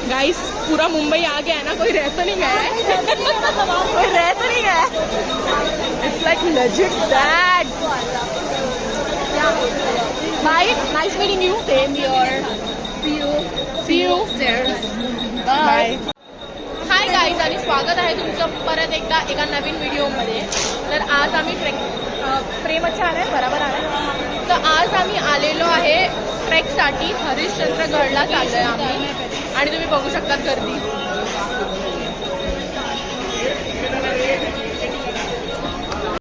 Guys पूरा मुंबई आ गया है ना, कोई रह तो नहीं गया है कोई रह तो नहीं गया है. It's like legit that. Bye, nice meeting you. Same here. See you. Bye. Hi guys आणि स्वागत आहे तुमचं परत एकदा एका नवीन व्हिडिओमध्ये. तर आज आम्ही प्रेम अच्छा आहे बरोबर आहे. तर आज आम्ही आलेलो आहे ट्रेकसाठी. हरिश्चंद्रगडला चाललो आहे आम्ही आणि तुम्ही बघू शकता गर्दी.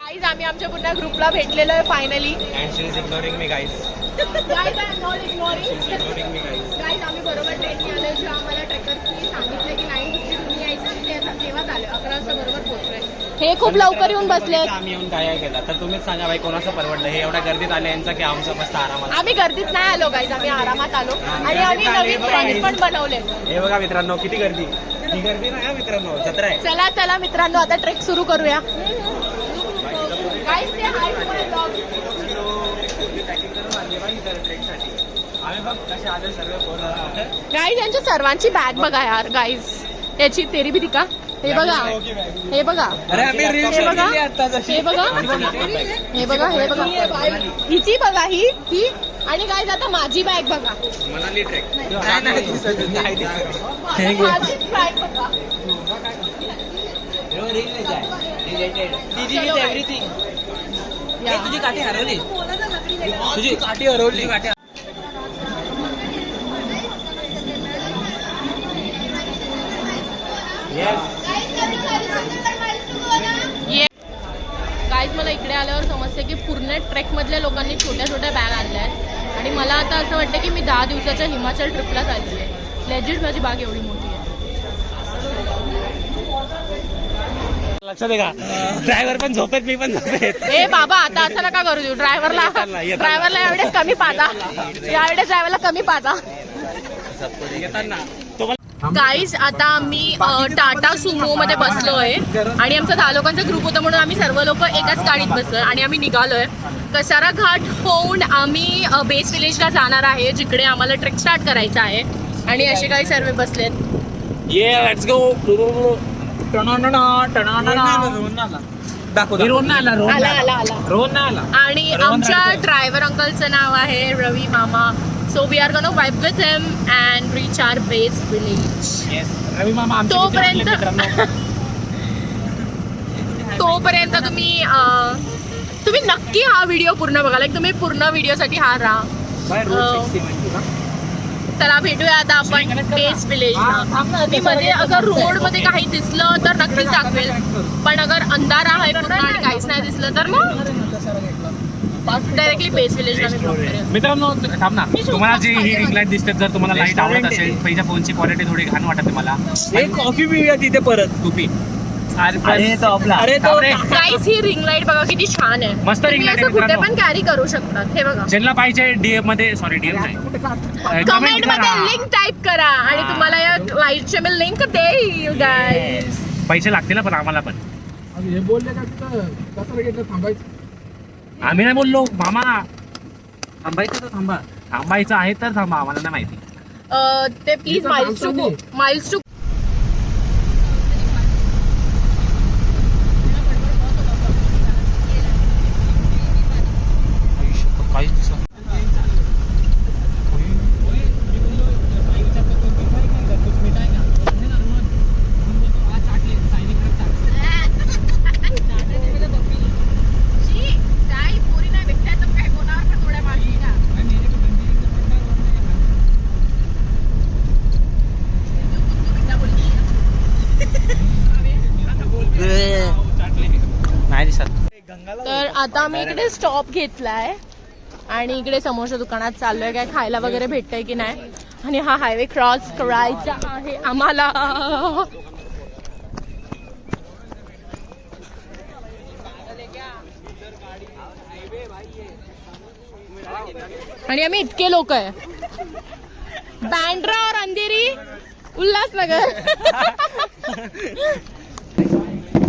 गाईज आम्ही आमच्या पुन्हा ग्रुपला भेटलेलो आहे finally. And she is ignoring me, guys. Guys I am not ignoring. Ignoring me, guys. Guys आम्ही बरोबर ट्रेनने आलो. जे आम्हाला ट्रेकर्सनी सांगितलं की 9:50 तुम्ही यायचं आणि ते आता तेव्हाच आले. 11 वाजता बरोबर पोहोचलोय. हे खूप लवकर येऊन बसले. आम्ही येऊन काय केलं तर तुम्हीच सांगा बाई, कोणाचं परवडलं हे एवढ्या गर्दीत आले यांचा की आमचं मस्त आरामात. आम्ही गर्दीत नाही आलो गाईज, आम्ही आरामात आलो आणि आम्ही नवीन फ्रेंड्स पण बनवले. हे बघा मित्रांनो किती गर्दी. ही गर्दी नाही हा मित्रांनो, जत्रा आहे. चला चला मित्रांनो आता ट्रेक सुरू करूया. Guys say hi to my blog. Guys यांच्या सर्वांची बॅग बघा यार. गाईज याची तेरी भी दिका. हे बघा, हे बघा, अरे आम्ही हे बघा, हे बघा, हे बघा, हे बघा, हिची बघा, ही आणि गाईज आता माझी बॅग बघा. मनाली ट्रेक. माझी बॅग बघा. एव्हरीथिंग. तुझी काठी हरवली. तुझी काठी हरवली. गाईज मला इकडे आल्यावर समजते की पूर्ण ट्रेक मधल्या लोकांनी छोट्या छोट्या बॅग आणल्या आहेत आणि मला आता असं वाटतं की मी 10 दिवसाच्या हिमाचल ट्रिपला चालली आहे. लेजिट माझी बॅग एवढी मोठी आहे. लक्षात आहे का, ड्रायव्हर पण झोपेत, मी पण झोपेत. ए बाबा आता असं नका करू देऊ. ड्रायव्हरला एवढेच कमी पाजा. यावेळेस ड्रायव्हरला कमी पाजा. गाईज आता आम्ही टाटा सुमो मध्ये बसलोय आणि आमचा 10 लोकांचा ग्रुप होता म्हणून आम्ही सर्व लोक एकाच गाडीत बसलोय आणि आम्ही निघालोय. कसारा घाट होऊन आम्ही बेस विलेजला जाणार आहे जिकडे आम्हाला ट्रेक स्टार्ट करायचा आहे. आणि असे काही सर्व बसलेत. Let's go. आणि आमच्या ड्रायव्हर अंकलचं नाव आहे रवी मामा. So we are gonna vibe with him and reach our base village. Yes. रवी मामा तोपर्यंत तुम्ही नक्की हा व्हिडिओ पूर्ण बघा. लाईक तुम्ही पूर्ण व्हिडिओसाठी हा राहा. चला भेटूया आता आपण बेस विलेजला. मी मध्ये अगर रोड मध्ये काही दिसलं तर नक्कीच दाखवेल, पण अगर अंधारा आहे पूर्ण आणि काहीच नाही दिसलं तर मग डायरेक्टली बेस विलेजला मी ब्लॉक करेन. मित्रांनो थांब ना, तुम्हाला जी ही रिंग लाईट दिसते जर तुम्हाला लाईट आवडत असेल, पहिल्या फोनची क्वालिटी थोडी घाण वाटते मला. एक कॉफी पिऊया तिथे परत. टोपी. अरे तो गाईस ही रिंग लाईट बघा किती छान आहे. मस्त रिंग लाईट आहे कुठे मित्रांनो. पण कॅरी करू शकतात. हे बघा, ज्यांना पाहिजे डीएम मध्ये, सॉरी डीएम नाही, कमेंट मध्ये लिंक टाईप करा आणि तुम्हाला या लाईटचे मी लिंक देईल गाईस. पैसे लागतील ना पण आम्हाला पण. हे बोलले का कसं थांबायचं. आम्ही नाही बोललो मामा. थांबायचं तर थांबा. थांबायचं आहे तर थांबा, आम्हाला नाही माहिती. ते प्लीज माइल्स टू तर आता मी इकडे स्टॉप घेतलाय आणि इकडे समोरच्या दुकानात चाललोय. काय खायला वगैरे भेटतंय की नाही. आणि हा हायवे क्रॉस करायचा आहे आम्हाला. आणि आम्ही इतके लोक आहे. बँड्रा और अंधेरी उल्हासनगर.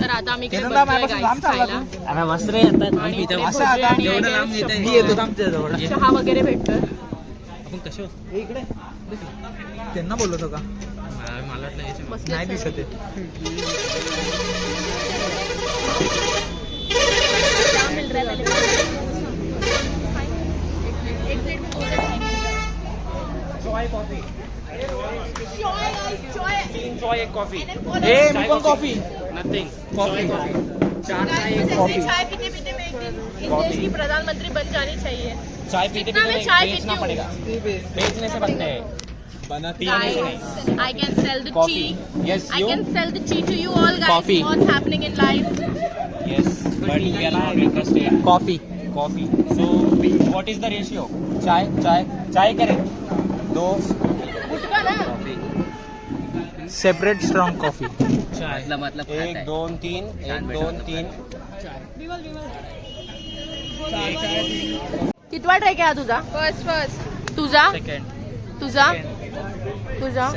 तर आता आम्ही काय खायला मस्त रे. चहा वगैरे भेटतोय. त्यांना बोलवतो का मला बसलेच नाही दिसत आहे. क्या मिल रहा है पहले एक प्लेट में 2 से 3 चाय कॉफी Joy. चाय एक कॉफी ए मी पण कॉफी नथिंग कॉफी कॉफी चाय पीते पीते मैं एक दिन इस देश की प्रधानमंत्री बन जानी चाहिए। चाय पीते जितना मैं चाय पीती बेचना हूँ। पड़ेगा बेचने से बनते हैं बनाती है Guys, I can sell the Coffee. tea. Yes, I you? can sell the tea to you all guys. Coffee. What's happening in life? Yes, but we are not interested. Coffee. So, what is the ratio? चाय करें 2 गुटखा ना। Separate strong coffee. चाय मतलब 1 2 3 1 2 3 कितवा track आहे हा तुझा? First तुझा? Second तुझा?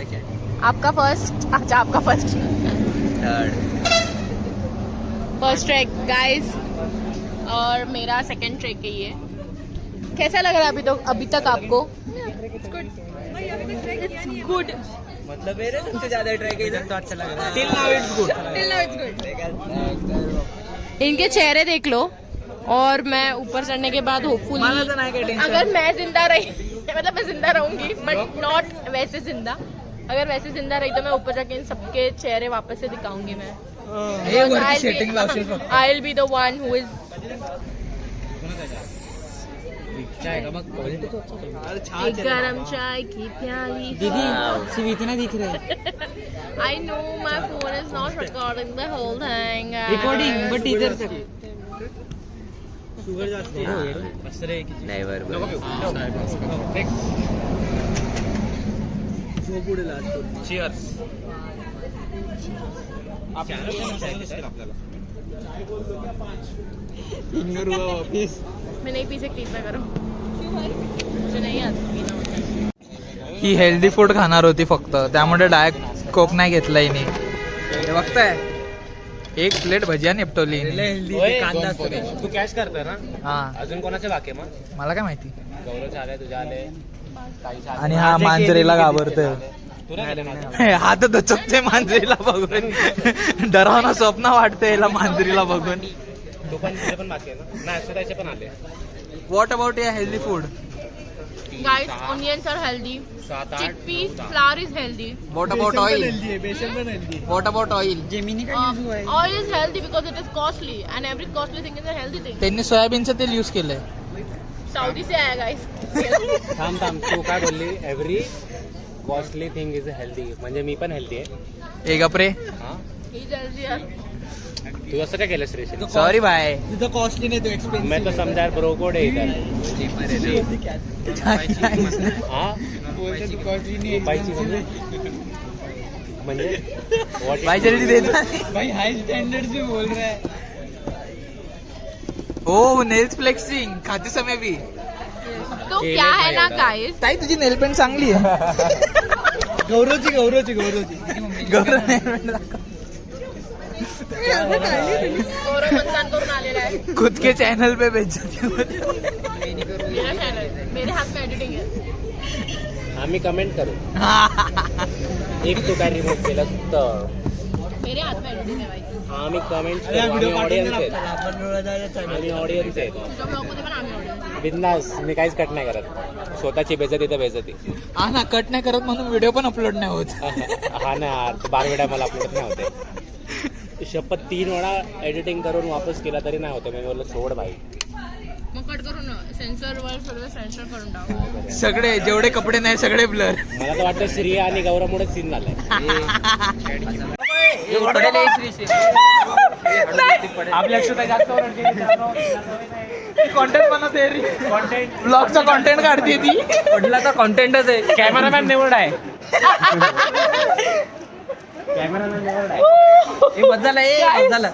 आपका फर्स्ट? अच्छा आपका फर्स्ट ट्रैक गाइस और मेरा सेकंड ट्रैक है ये। कैसा लग रहा है अभी तक आपको? It's good. मतलब मेरे सबसे ज्यादा ट्राई किया तो अच्छा लग रहा है. Till now it's good. Till now it's good. इनके चेहरे देख लो और मैं ऊपर चढ़ने के बाद होपफुली मला तर नाही काय टेन्शन. अगर मैं जिंदा रही मतलब मैं जिंदा रहूंगी बट नॉट वैसे जिंदा। अगर वैसे जिंदा रही तो मैं ऊपर जाके इन सबके चेहरे वापस से दिखाऊंगी मैं। हे वरती सेटिंग लावशील फक्त. I will be the one who is चाय का मग एक गरम चाय की प्याली। दीदी सिर्फ इतना दिख रहा है. I know my phone is not recording the whole thing. Recording but इधर तक. शुगर जास्त मस्त रे नाही बरोबर. चिअर्स मैं नहीं पी सकती इतना गरम। मुझे नहीं आता पीना होता है। ही हेल्दी फूड खाणार होती फक्त त्यामुळे डायरेक्ट कोक नाही घेतला हिने. हे बघताय एक प्लेट भजिया निपटवली हिने. कांदा तू कॅश करतोय ना हा अजून कोणाचे बाकी आहे मग मला काय माहिती. गौरव आले तुझे आले आणि हा मांजरीला घाबरतोय. तू नाही आले माझे हात दचकते मांजरीला बघून. डरावना स्वप्न वाटतंय याला मांजरीला बघून. तू पण तुझे पण बाकी आहे ना नाही अक्षताचे पण आले. व्हॉट अबाउट या healthy food? Guys, onions are healthy. 7 8 Chickpeas flour is healthy. What about oil? What about oil? Oil is healthy because it is costly, and every costly thing is a healthy thing. त्यांनी सोयाबीनचं तेल use केलंय. Saudi से आया guys. थांब तू काय बोलली every costly thing is healthy म्हणजे मी पण हेल्दी आहे. एक गपरे. हा He's healthier. तू असं काय केलंस रे सॉरी बाय. तिथं कॉस्टली नाही तो एक्सपेन्सिव्ह. मैं तो समझा यार ब्रो कोड आहे इधर हा कॉस्टली नाही. पाहिजे म्हणजे what भाई is- जल्दी दे दो. भाई हाई स्टैंडर्ड से बोल रहा है. ओ नेल्स फ्लेक्सिंग खाते समय भी. तो क्या है ना guys? ताई तुझी नेल पेंट चांगली आहे. गौरवची गौरव nail paint दाखव. गौरव मतदान करून आलेला आहे. खुद के चैनल पे बेइज्जती होती. मेरा चॅनल मेरे हाथ में एडिटिंग है. आम्ही कमेंट करू एक तू काय रिमूव्ह केलं तर मेरे हाथ में एडिटिंग है भाई. आम्ही कमेंट अरे हा आम्ही व्हिडिओ ऑडियन्स आहेत आपण आम्ही ऑडियन्स आहेत तुझ्या ब्लॉग मध्ये पण आम्ही audience. बिंदास मी काहीच कट नाही करत स्वतःची बेजती तर बेजती हा ना कट नाही करत म्हणून व्हिडिओ पण अपलोड नाही होत. हा ना यार 12 वेळा मला अपलोड नाही होते. शपथ 3 वेळा एडिटिंग करून वापस केला तरी नाही होते. मी बोललो सोड भाई. मग कट करून सेन्सर वर सर्व सेन्सर करून टाकू. सगळे जेवढे कपडे नाही सगळे ब्लर. मला तर वाटतं श्रिया आणि गौरवमुळेच सीन झालाय. आपल्या अक्षता जास्त कॉन्टेंट बनवते ब्लॉगचा कॉन्टेंट काढते ती. पडला तर कॉन्टेंटच आहे. कॅमेरामॅन निवड आहे. कॅमेरामॅन निवड आहे. हे बस झालं.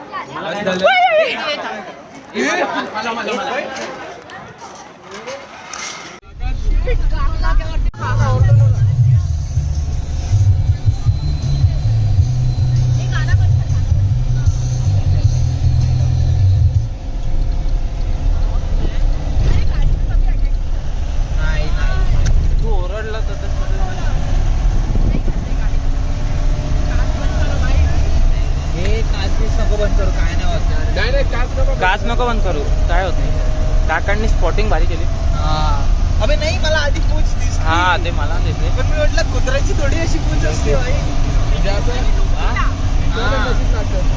तू ओरडला तर काच नको बंद करू, काय होत नाही. काकांनी स्पॉटिंग भारी केली. अबे नाही, मला आधी पूछ दिसली. हा ते मला देते. पण मी म्हटलं कुत्र्याची थोडी अशी पूछ असते भाई.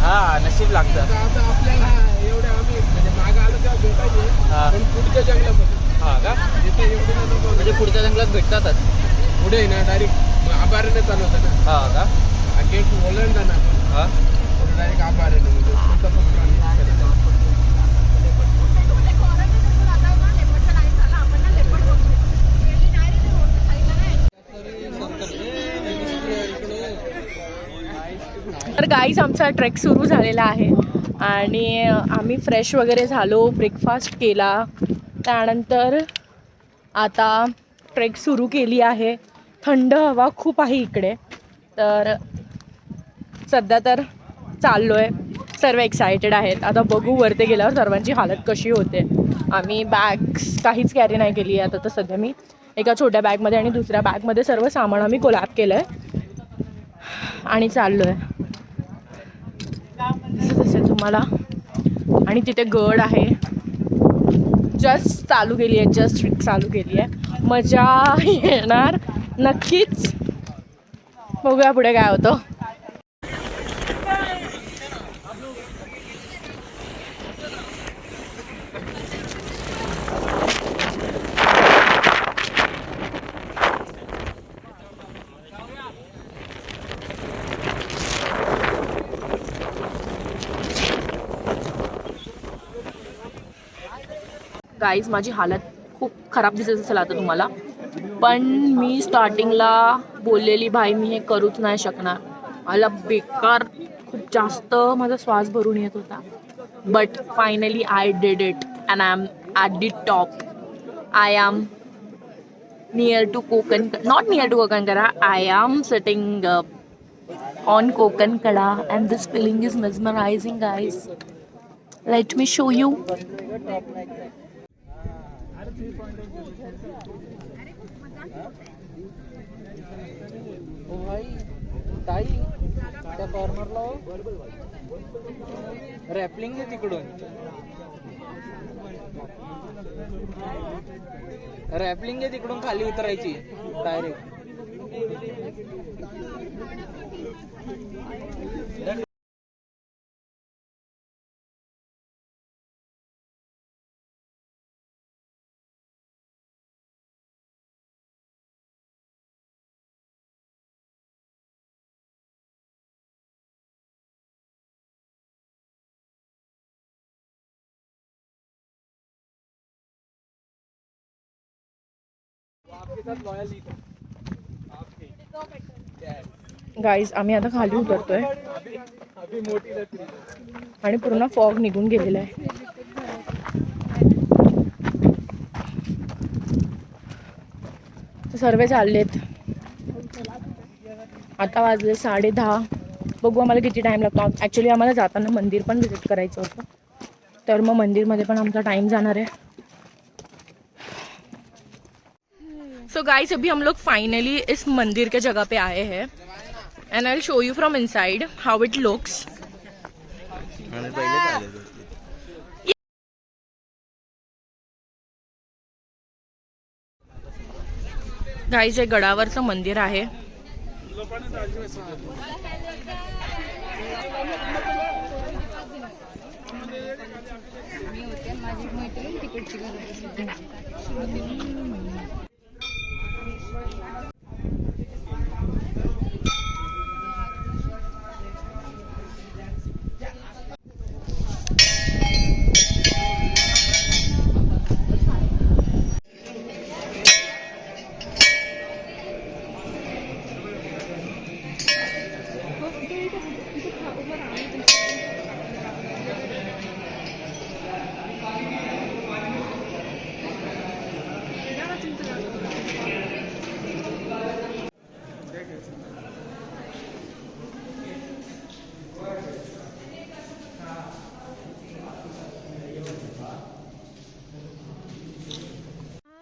हा नशीब लागतं. आपल्याला एवढे आम्ही म्हणजे मागं आलो तेव्हा भेटायचे, हा. पण पुढच्या जंगलामध्ये हा का? जिथे एवढे म्हणजे पुढच्या जंगलात भेटतातच. पुढे ना डायरेक्ट आभाराने चालवतं ना. हा का? हा गेट ओलांडला ना हा. डायरेक्ट आभाराने म्हणजे कोणता पण प्राणी तर गाईज आमचा ट्रेक सुरू झालेला आहे आणि आम्ही फ्रेश वगैरे झालो, ब्रेकफास्ट केला, त्यानंतर आता ट्रेक सुरू केली आहे. थंड हवा खूप आहे इकडे, तर सध्या तर चाललो आहे. सर्व एक्सायटेड आहेत. आता बघू वरती गेल्यावर सर्वांची हालत कशी होते. आम्ही बॅग्स काहीच कॅरी नाही केली आहे. आता तर सध्या मी एका छोट्या बॅगमध्ये आणि दुसऱ्या बॅगमध्ये सर्व सामान आम्ही कोलॅप केलं आहे आणि चाललो आहे. दिसत असेल तुम्हाला. आणि तिथे गड आहे. जस्ट चालू केली आहे, जस्ट ट्रिक चालू केली आहे. मजा येणार नक्कीच. बघूया पुढे काय होतं. गाईज माझी हालत खूप खराब दिसत असेल आता तुम्हाला, पण मी स्टार्टिंगला बोललेली भाई मी हे करूच नाही शकणार. मला बेकार खूप जास्त माझा श्वास भरून येत होता. But finally I did it and I am at the top. I am near to Konkan, not near to Kokankada, I am sitting on Kokankada and this feeling is mesmerising guys. Let me show you. त्या कॉर्नरला rappelling आहे तिकडून. Rappelling आहे तिकडून खाली उतरायची direct. Guys आम्ही आता खाली उतरतोय आणि पूर्ण फॉग निघून गेलेला आहे. सर्व चाललेत. आता वाजले 10:30. बघू आम्हाला किती टाइम लागतो. ॲक्च्युली आम्हाला जाताना मंदिर पण विजिट करायचं होतं, तर मग मंदिरमध्ये पण आमचा टाइम जाणार आहे. सो गाइस अभी हम लोग फाइनली इस मंदिर के जगह पे आए हैं and I will show you from inside how it looks. Guys हे गडावरचं मंदिर आहे.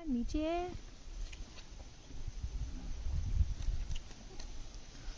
नीचे